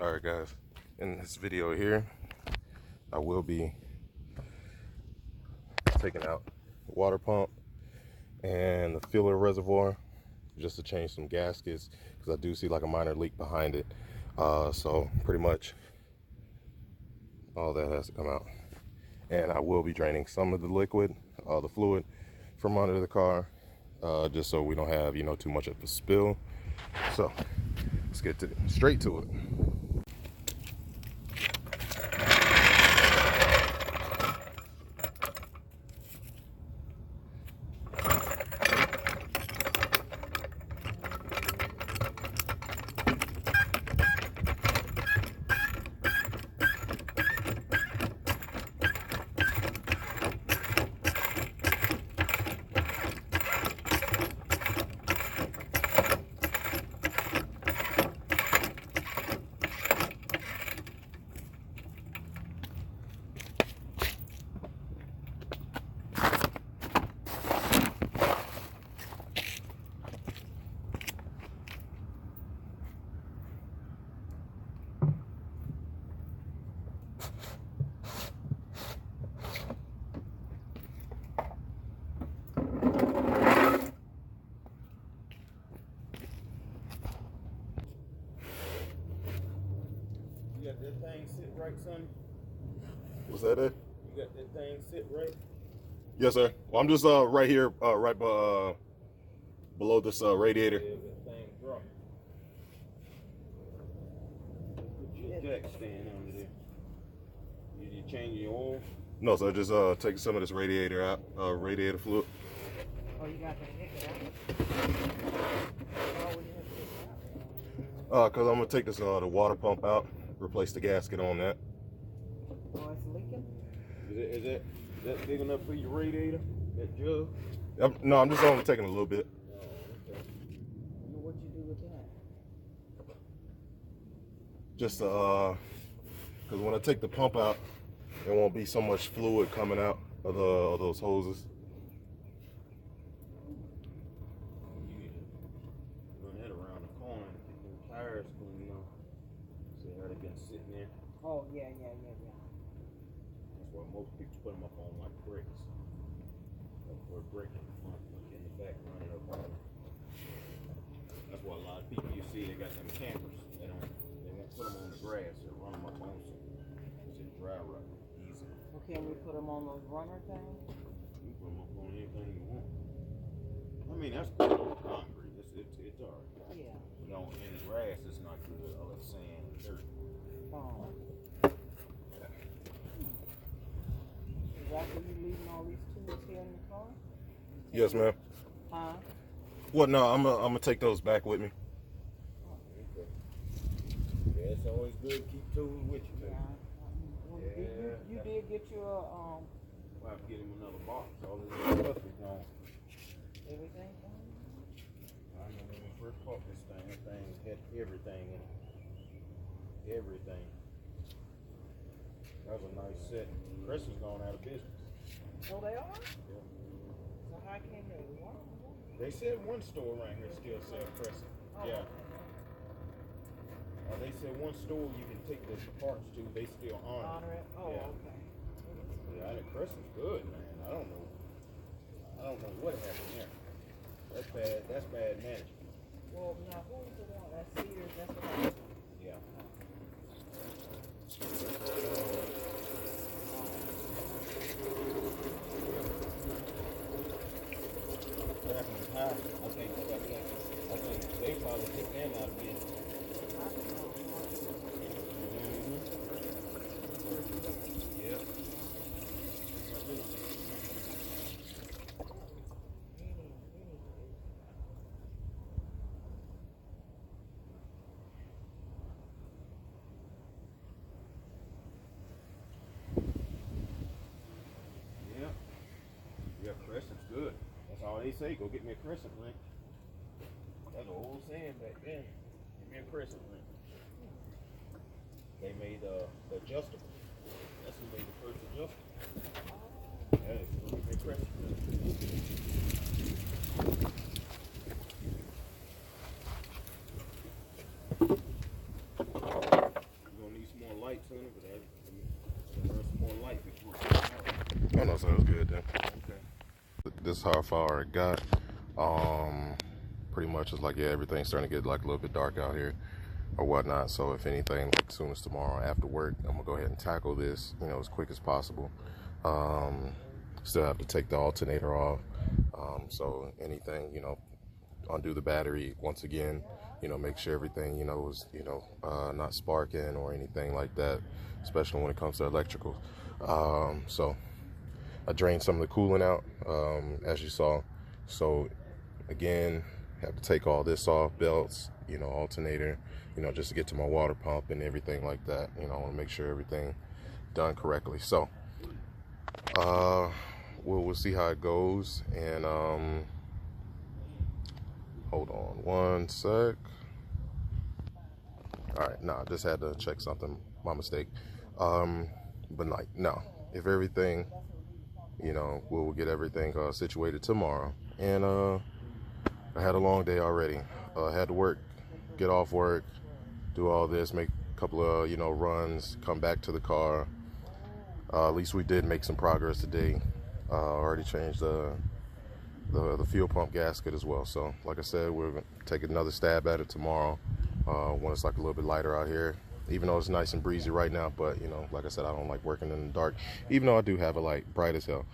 Alright guys, in this video here, I will be taking out the water pump and the filler reservoir just to change some gaskets because I do see like a minor leak behind it. So pretty much all that has to come out. And I will be draining some of the liquid, the fluid from under the car, just so we don't have, too much of a spill. So let's get straight to it. You got that thing sit right, son? Was that it? You got that thing sit right? Yes, sir. Well, I'm just right here, right below this radiator. Yeah, that thing drop. Put your jack stand under there. Did you change your oil? No, sir. Just taking some of this radiator out, radiator fluid. Oh, you got to take it out? Cause I'm gonna take this the water pump out, replace the gasket on that. Oh, it's leaking? Is that big enough for your radiator? That jug? No, I'm just only taking a little bit. Oh, okay. What'd you do with that? Just cause when I take the pump out, there won't be so much fluid coming out of those hoses. Run that around the corner and get them tires cleaned off. See how they been sitting there? Oh, yeah. That's why most people put them up on like bricks. Like for a brick in the front, like in the back, run it up on them. That's why a lot of people you see, they got them campers. They won't put them on the grass. They run them up on some dry rut. Easy. Well, can we put them on those runner things? You put them up on anything you want. I mean, that's good on concrete. It's alright. Yeah. You know, in the grass, it's not good. All that sand and dirt. Oh. Is that where you leaving all these tools here in the car? Yes, ma'am. Huh? What? No, I'm gonna take those back with me. Okay. Yeah, it's always good to keep tools with you, man. Yeah. You did get your We'll have to get him another box. All this stuff is gone. everything? I remember when we first bought this thing, that thing had everything in it. Everything. That was a nice set. Crescent's gone out of business. Oh, they are? Yeah. So how can they? What? They said one store around here still sells Crescent. Oh, Yeah. okay. They said one store you can take the parts to, they still honor Honor it? Oh, Yeah. okay. Yeah, I think Crescent's good, man. I don't know what happened there. That's bad. That's bad management. Well, now who's the one? That's Sears. That's what I. Yeah. What happened with High? I think they probably took them out of business. Yep. Yeah, Crescent's good. That's all they say. Go get me a Crescent link. That's an old saying back then. Get me a Crescent link. They made the adjustable. That's who made the first adjustable. Yeah, go get me a Crescent link. Oh no, sounds good then. Okay. This is how far it got. Pretty much it's like, yeah, everything's starting to get like a little bit dark out here or whatnot. So if anything, like as soon as tomorrow after work, I'm gonna go ahead and tackle this, you know, as quick as possible. Still have to take the alternator off. So anything, you know, undo the battery once again, you know, make sure everything, you know, is, you know, not sparking or anything like that, especially when it comes to electrical. So I drained some of the coolant out, as you saw. So again, have to take all this off, belts, you know, alternator, you know, just to get to my water pump and everything like that. You know, I want to make sure everything done correctly. So we'll see how it goes. And hold on one sec. All right, nah, just had to check something, my mistake. But like, no, if everything, you know, we'll get everything situated tomorrow. And I had a long day already. Had to work, get off work, do all this, make a couple of, you know, runs, come back to the car. At least we did make some progress today. Already changed the fuel pump gasket as well. So like I said, we're gonna take another stab at it tomorrow when it's like a little bit lighter out here. Even though it's nice and breezy right now, but you know, like I said, I don't like working in the dark, even though I do have a light bright as hell.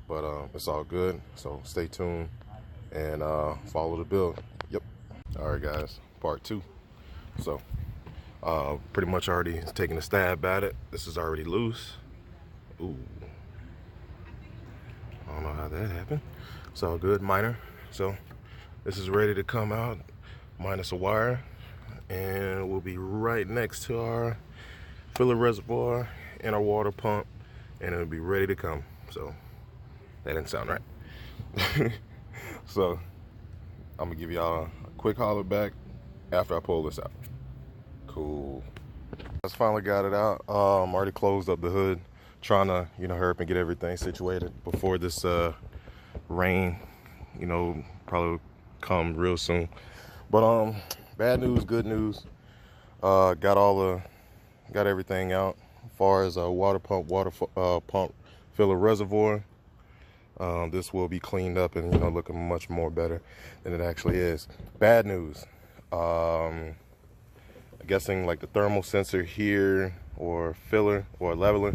But it's all good, so stay tuned and follow the build. Yep. All right guys, part 2. So pretty much already taking a stab at it. This is already loose. Ooh, I don't know how that happened. It's all good, minor. So this is ready to come out, minus a wire, and we'll be right next to our filler reservoir and our water pump, and it'll be ready to come. So that didn't sound right. So I'm gonna give y'all a quick holler back after I pull this out. Cool. Just finally got it out. Already closed up the hood, trying to, you know, hurry up and get everything situated before this rain, you know, probably come real soon. But bad news, good news. Got everything out as far as a water pump filler reservoir. This will be cleaned up and, you know, looking much more better than it actually is. Bad news. I'm guessing like the thermal sensor here, or filler or leveler,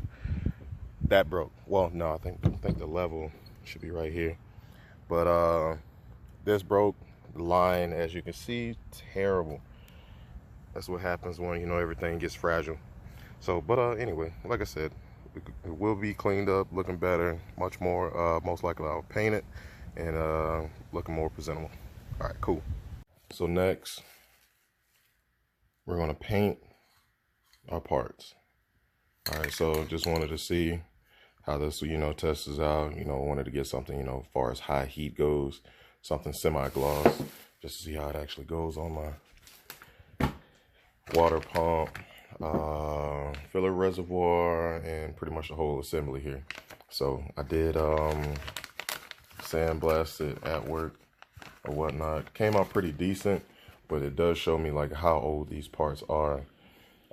that broke. Well, no, I think the level should be right here. But this broke. The line, as you can see, terrible. That's what happens when, you know, everything gets fragile. So, but anyway, like I said, it will be cleaned up, looking better, much more. Most likely I'll paint it and looking more presentable. All right, cool. So next, we're gonna paint our parts. All right, so just wanted to see how this, you know, tests out. You know, wanted to get something, you know, as far as high heat goes, something semi-gloss, just to see how it actually goes on my water pump, filler reservoir, and pretty much the whole assembly here. So I did sandblast it at work or whatnot. Came out pretty decent, but it does show me like how old these parts are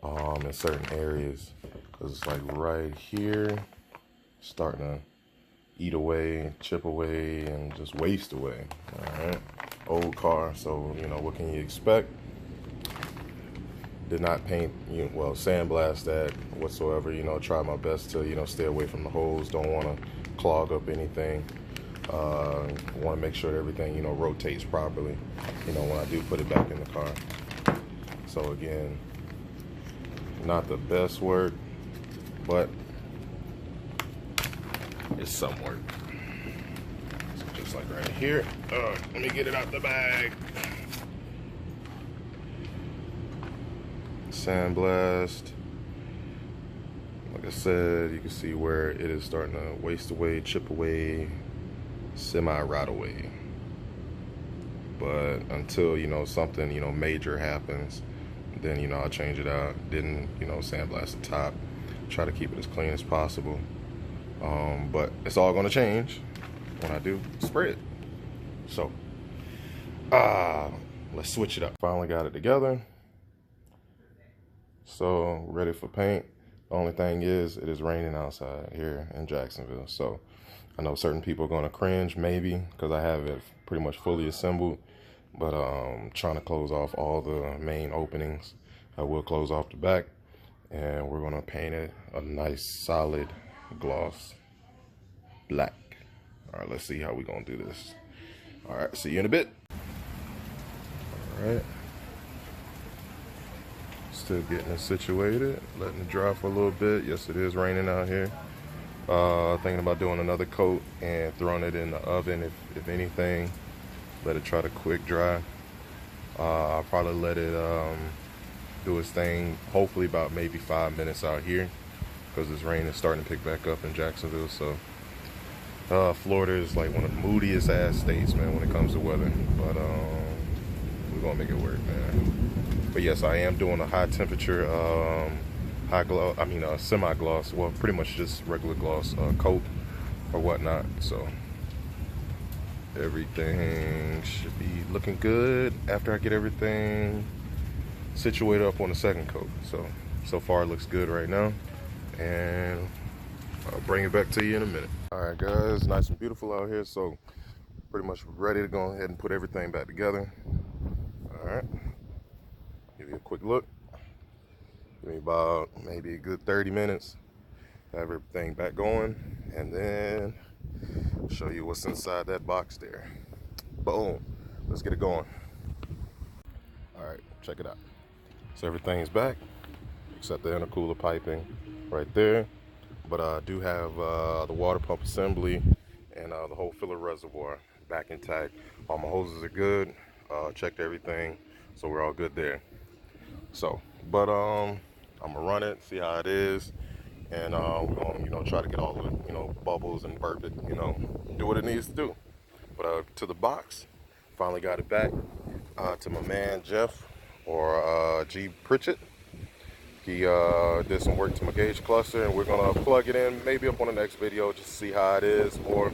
in certain areas, because it's like right here starting to eat away, chip away, and just waste away. All right, old car, so you know, what can you expect? Did not paint, well, sandblast that whatsoever. You know, try my best to, you know, stay away from the holes. Don't want to clog up anything. Want to make sure that everything, you know, rotates properly, you know, when I do put it back in the car. So again, not the best work, but it's some work. So just like right here. Let me get it out the bag. Sandblast. Like I said, you can see where it is starting to waste away, chip away, semi-rot away. But until, you know, something, you know, major happens, then, you know, I'll change it out. Didn't, you know, sandblast the top. Try to keep it as clean as possible. But it's all gonna change when I do spray it. So, let's switch it up. Finally got it together. So ready for paint. The only thing is, it is raining outside here in Jacksonville. So I know certain people are going to cringe maybe because I have it pretty much fully assembled. But trying to close off all the main openings. I will close off the back. And we're going to paint it a nice solid gloss black. All right, let's see how we're going to do this. All right, see you in a bit. All right. Still getting it situated, letting it dry for a little bit. Yes, it is raining out here. Thinking about doing another coat and throwing it in the oven if anything. Let it try to quick dry. I'll probably let it do its thing, hopefully about maybe 5 minutes out here because this rain is starting to pick back up in Jacksonville. So Florida is like one of the moodiest ass states, man, when it comes to weather. But we're gonna make it work, man. But yes, I am doing a high temperature, semi-gloss, well, pretty much just regular gloss coat or whatnot. So everything should be looking good after I get everything situated up on the second coat. So far it looks good right now, and I'll bring it back to you in a minute. All right, guys, nice and beautiful out here. So pretty much ready to go ahead and put everything back together. All right. Give you a quick look. Give me about maybe a good 30 minutes. Have everything back going, and then show you what's inside that box there. Boom. Let's get it going. All right, check it out. So everything's back except the intercooler piping right there. But I do have the water pump assembly and the whole filler reservoir back intact. All my hoses are good. Checked everything, so we're all good there. So, but I'm gonna run it, see how it is, and we're gonna, try to get all the, bubbles and burp it, do what it needs to do. But to the box, finally got it back to my man Jeff, or G Pritchett. He did some work to my gauge cluster, and we're gonna plug it in maybe up on the next video just to see how it is, or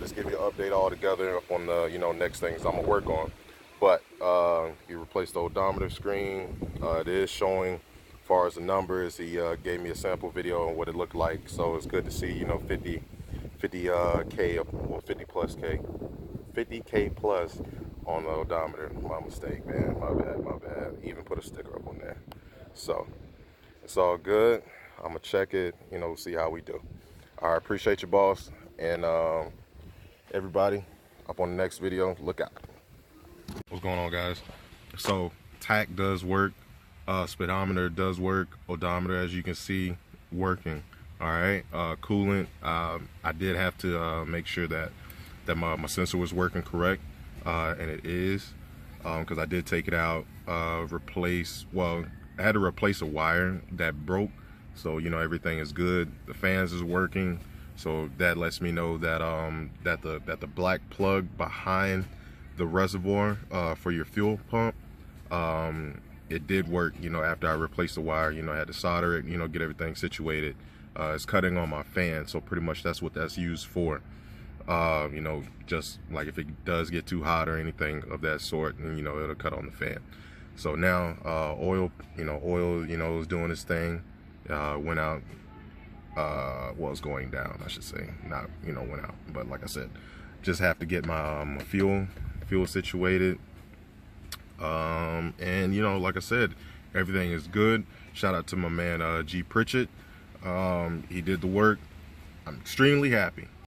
just give you an update all together up on the next things I'm gonna work on. But he replaced the odometer screen. It is showing as far as the numbers. He gave me a sample video on what it looked like, so it's good to see 50K or 50 plus K, 50K plus on the odometer. My mistake, man. My bad. Even put a sticker up on there. So it's all good. I'm gonna check it, see how we do. All right, appreciate you, boss, and everybody up on the next video. Look out. What's going on, guys? So tack does work, speedometer does work, odometer, as you can see, working. All right, coolant, I did have to make sure that my sensor was working correct, and it is, because I did take it out, I had to replace a wire that broke, so everything is good. The fans is working, so that lets me know that that the black plug behind the reservoir for your fuel pump, it did work. After I replaced the wire, I had to solder it, get everything situated. It's cutting on my fan, so pretty much that's what that's used for. Just like if it does get too hot or anything of that sort, and it'll cut on the fan. So now oil is doing its thing. Went out, it's going down, I should say, not went out, but like I said, just have to get my fuel situated, and like I said, everything is good. Shout out to my man G Pritchett. He did the work. I'm extremely happy.